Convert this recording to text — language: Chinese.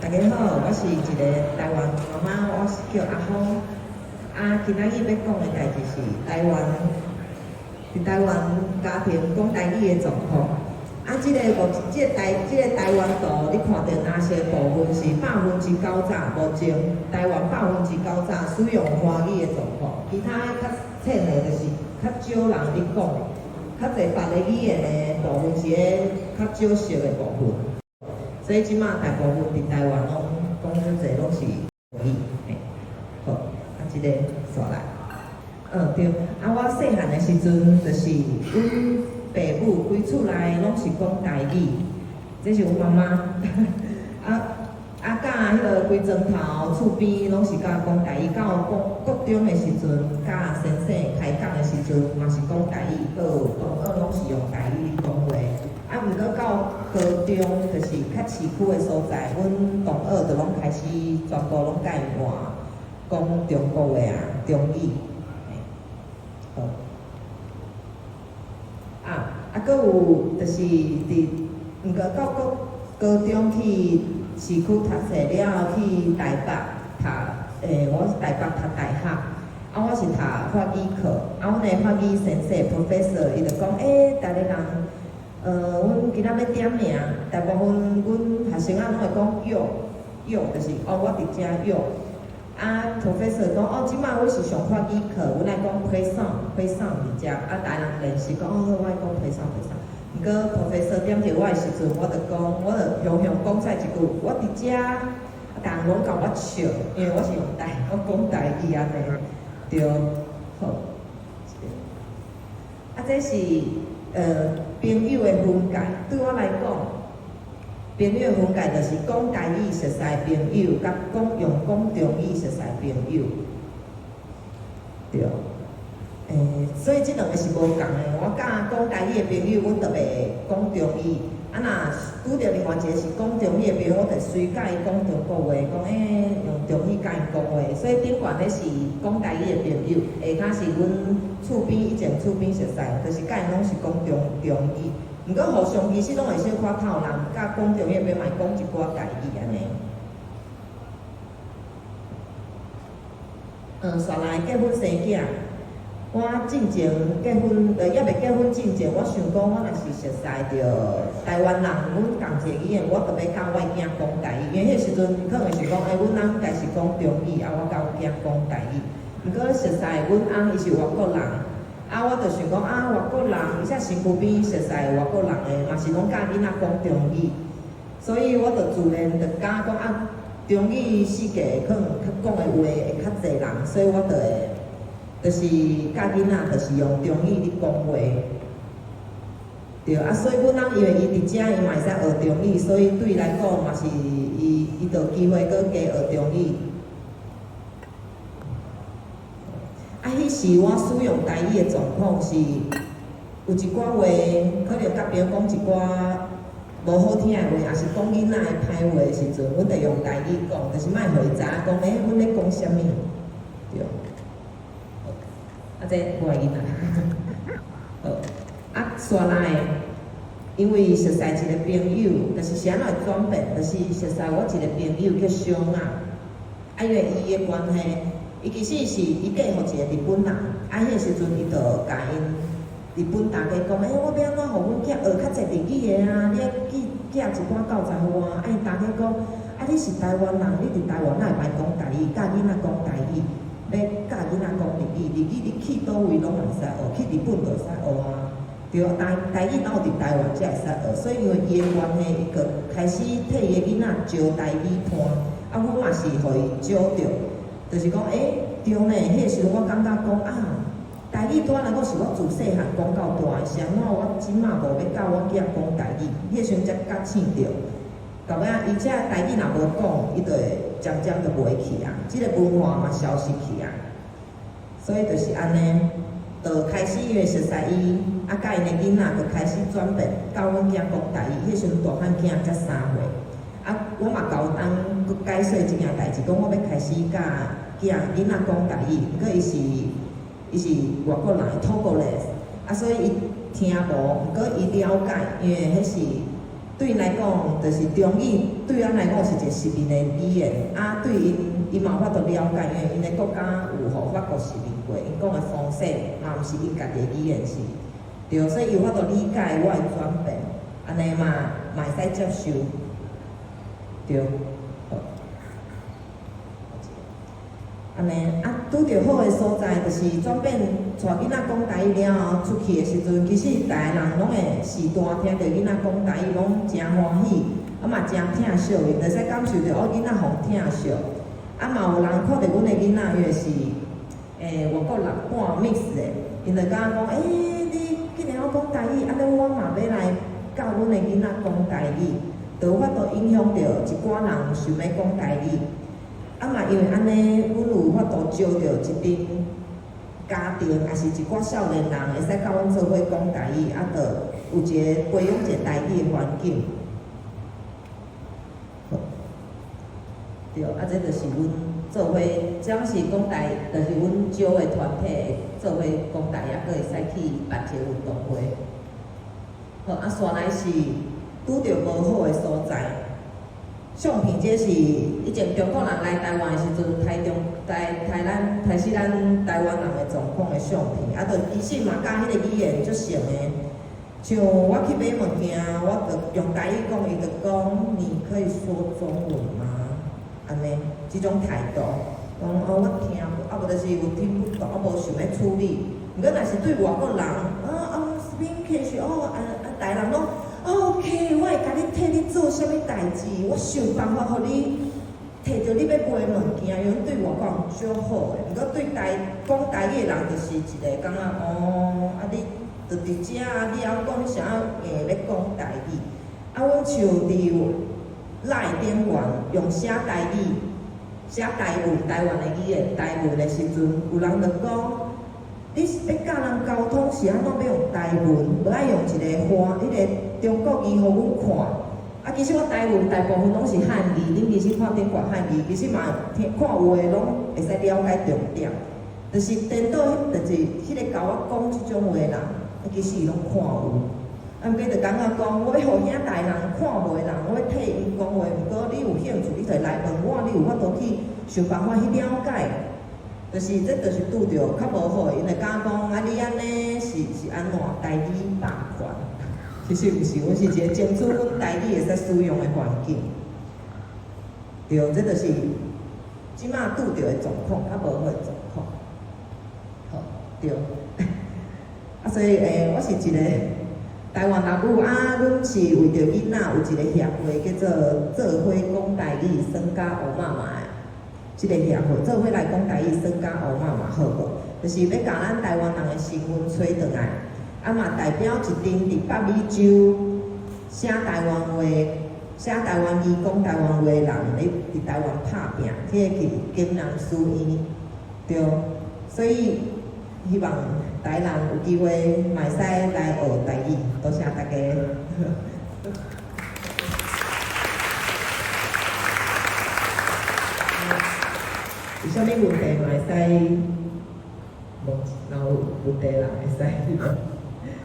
大家好，我是一个台湾妈妈，我是叫阿芳。今仔日要讲的代志是台湾家庭讲台语的状况。即个台湾图，你看到哪些部分是90%目前台湾90%使用华语的状况，其他较浅的就是较少人咧讲，较侪别个语言的部分是较少熟的部分。所以即马大部分伫台湾拢讲较侪拢是华语，好，即个煞来，对，我细汉的时阵，就是阮爸母规厝内拢是讲台语，这是阮妈妈，甲迄个规砖头厝边拢是甲讲台语，到国中的时阵，甲先生开讲的时阵，嘛是讲台语，还有同学拢是用台语讲话。毋过到高中就是较市区的所在，阮同学就拢开始全部拢改换讲中国话中语。好。搁有就是毋过到高中去市区读册了，去台北读，我是台北读大学。我是读法语课，阮的法语先生 professor 伊就讲，逐个人。阮今仔要点名，大部分阮学生拢会讲约，就是我伫遮约。professor 讲即摆我是上法语课，阮来讲配送伫遮。大人练习讲好，我爱讲配送。毋过 professor 点着我的时阵，我就常常讲出一句，我伫遮，大人拢甲我笑，因为我是用我讲台语安尼，对，好。这是朋友的分界，对我来讲，朋友的分界就是讲台语熟识朋友，甲用中语熟识朋友，对。所以即两个是无共的。我甲讲台语的朋友，阮就袂讲中语。若拄着另外一个是讲中语的朋友，我就随甲伊讲中国话，讲用中语甲伊讲话。所以顶悬咧是讲台语的朋友，下骹是阮厝边以前厝边熟识，就是甲因拢是讲中语。毋过互相其实拢会小可透人，甲讲中语的朋友嘛讲一寡台语安尼。煞来结婚生囝。我进前结婚，还袂结婚进前，我想讲，我若是熟识着台湾人，阮同一个语言，我特别教我囝讲台语。因为迄时阵可能是讲，阮翁应该是讲中语，我教我囝讲台语。毋过熟识阮翁伊是外国人，我就想讲外国人，而且身躯边熟识外国人的，嘛是拢教囡仔讲中语。所以我就自然就教讲中语世界可能讲的话会较侪人，所以我就会。就是教囡仔，就是用中语咧讲话，对所以阮翁因为伊伫遮，伊嘛会使学中语，所以对伊来讲嘛是伊就有机会搁加学中语。迄时我使用台语的状况是，有一寡话可能甲别人讲一寡无好听的话，也是讲囡仔的歹话的时阵，阮就用台语讲，就是莫互伊知影讲，阮咧讲啥物，对。这我的囡仔，煞来，因为熟识一个朋友，就是是安怎转变，就是熟识我一个朋友叫小雅，因为伊的关系，伊其实是伊嫁互一个日本人，迄个时阵伊就甲因日本大家讲，我要安怎互阮囝学较侪日语的你寄一寡教材互我，因大家讲，你是台湾人，你伫台湾哪会歹讲台语，教囡仔讲台语。要教囡仔讲日语你去倒位拢会使学，去日本就会使学对，台语哪有伫台湾才会使学，所以因为伊的关系，伊就开始替伊的囡仔招台语摊，我嘛是互伊招着，就是讲对呢，迄个时阵我感觉讲台语对我来讲是我自细汉讲到大的，是安怎我即马无要教我囝讲台语，迄个时阵才觉醒着。到尾伊遮台语若无讲，伊就会渐渐就袂去即个文化嘛消失去所以就是安尼，就开始因为熟识伊，甲因的囡仔就开始转变，教阮囝讲台语。迄时阵大汉囝才3岁，我嘛教当佮解说一件代志，讲我要开始教囡仔讲台语。毋过伊是外国人，土国嘞，所以伊听无，毋过伊了解，因为迄是。对因来讲，就是中语对咱来讲是一个实名的语言，啊，对因嘛有法度了解，因为因的国家有互法国实名过，因讲的方式嘛毋是因家己的语言是，对，所以有法度理解我的转变，安尼嘛会使接受，对，好，安尼啊，拄着好的所在，就是转变带囡仔讲台语了后，出去的时阵，其实大个人拢会时大听着囡仔讲台语，拢真欢喜，啊嘛真疼惜因，会使感受着哦囡仔互疼惜，啊嘛有人看着阮的囡仔，伊个是外国人半 mix 的，因就甲我讲，你竟然要讲台语，安尼我嘛要来教阮的囡仔讲台语，就有法度影响着一寡人想要讲台语。啊嘛，因为安尼，阮有法度招着一阵家庭，也是一寡少年人会使甲阮做伙讲台语，啊，着有一个培养一个台语的环境。对，啊，这就是阮做伙，只要是讲台，就是阮招的团体做伙讲台，也佫会使去办一个运动会。好，啊，煞来是拄着无好的所在。相片这是以前中国人来台湾的时阵，台示咱台湾人的状况的相片，啊，着其实嘛甲迄个语言足像的。像我去买物件，我着用台语讲，伊着讲你可以说中文吗？安尼，即种态度，讲我听无，啊无就是有听不懂，啊无想要处理。毋过若是对外国人，speak English，台人拢。OK， 我会甲你替你做啥物代志，我想办法互你摕到你要买的物件，因为对我讲足好诶。毋过对讲台语的人，就是一个感觉你就伫遮啊，你还讲啥要讲台语？啊，阮像伫赖点员用写台语、写台文、台湾的语言、台文的时阵，有人就讲。你要甲人沟通是安怎要用台文，无爱用一个迄个中国语互阮看。啊，其实我台文大部分拢是汉语，恁其实看顶看汉语，其实嘛看有诶拢会使了解重点。就是颠倒，就是迄个甲我讲即种话人，其实伊拢看有。啊，毋过就感觉讲，我要互遐台人看无诶人，我要替因讲话。毋过你有兴趣，你就来问我，你有法度去想办法去了解。就是这就是拄着较无好，因会敢讲你安尼是安怎台语霸权？其实毋是，阮是一个争取阮台语会使使用的环境。对，这就是即马拄着的状况，较无好的状况。好，对。啊，所以我是一个台湾人母啊，阮是为着囡仔有一个协会叫做伙讲台语酸甲乌妈妈的。即个协会做伙来讲台语，酸甲乌妈妈好无？就是要甲咱台湾人的身份找倒来，啊嘛代表一阵伫北美洲写台湾话、写台湾语、讲台湾话的人伫台湾拍拼，迄个金人书院，对，所以希望台人有机会嘛会使来学台语，多谢大家。有啥物问题嘛会使问，若有问题啦会使。